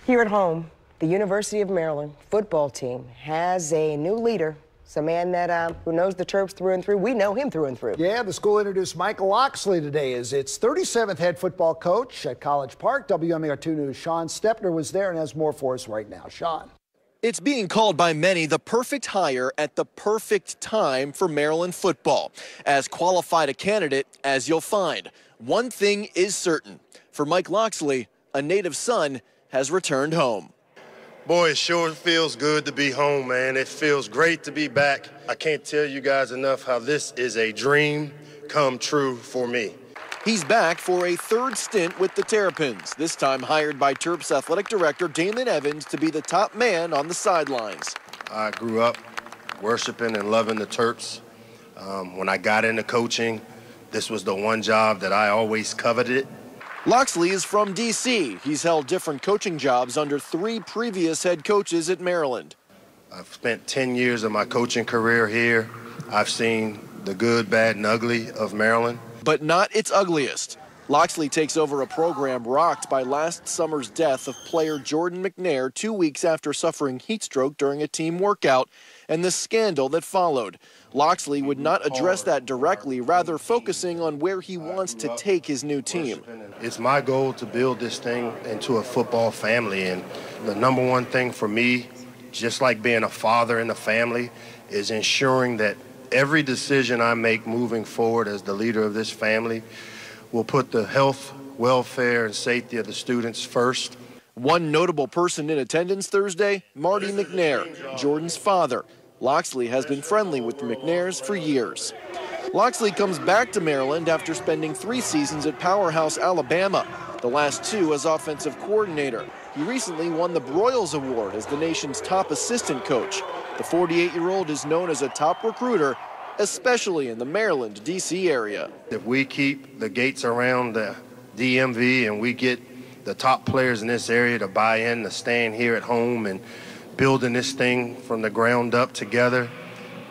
Here at home, the University of Maryland football team has a new leader. It's a man that who knows the Terps through and through. We know him through and through. Yeah, the school introduced Michael Locksley today as its 37th head football coach at College Park. WMAR2 News' Sean Stepner was there and has more for us right now. Sean. It's being called by many the perfect hire at the perfect time for Maryland football. As qualified a candidate as you'll find. One thing is certain. For Mike Locksley, a native son has returned home. Boy, it sure feels good to be home, man. It feels great to be back. I can't tell you guys enough how this is a dream come true for me. He's back for a third stint with the Terrapins, this time hired by Terps athletic director Damon Evans to be the top man on the sidelines. I grew up worshiping and loving the Terps. When I got into coaching, this was the one job that I always coveted. Locksley is from D.C. He's held different coaching jobs under 3 previous head coaches at Maryland. I've spent 10 years of my coaching career here. I've seen the good, bad, and ugly of Maryland. But not its ugliest. Locksley takes over a program rocked by last summer's death of player Jordan McNair 2 weeks after suffering heat stroke during a team workout and the scandal that followed. Locksley would not address that directly, rather focusing on where he wants to take his new team. It's my goal to build this thing into a football family, and the number one thing for me, just like being a father in the family, is ensuring that every decision I make moving forward as the leader of this family will put the health, welfare, and safety of the students first. One notable person in attendance Thursday, Marty McNair, Jordan's father. Locksley has been friendly with the McNairs for years. Locksley comes back to Maryland after spending 3 seasons at Powerhouse, Alabama, the last 2 as offensive coordinator. He recently won the Broyles Award as the nation's top assistant coach. The 48-year-old is known as a top recruiter, especially in the Maryland, D.C. area. If we keep the gates around the DMV and we get the top players in this area to buy in, to staying here at home and building this thing from the ground up together,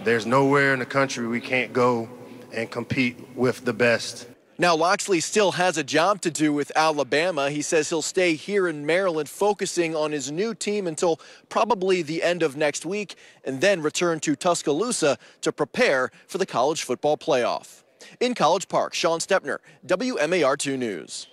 there's nowhere in the country we can't go and compete with the best. Now, Locksley still has a job to do with Alabama. He says he'll stay here in Maryland focusing on his new team until probably the end of next week and then return to Tuscaloosa to prepare for the college football playoff. In College Park, Sean Stepner, WMAR2 News.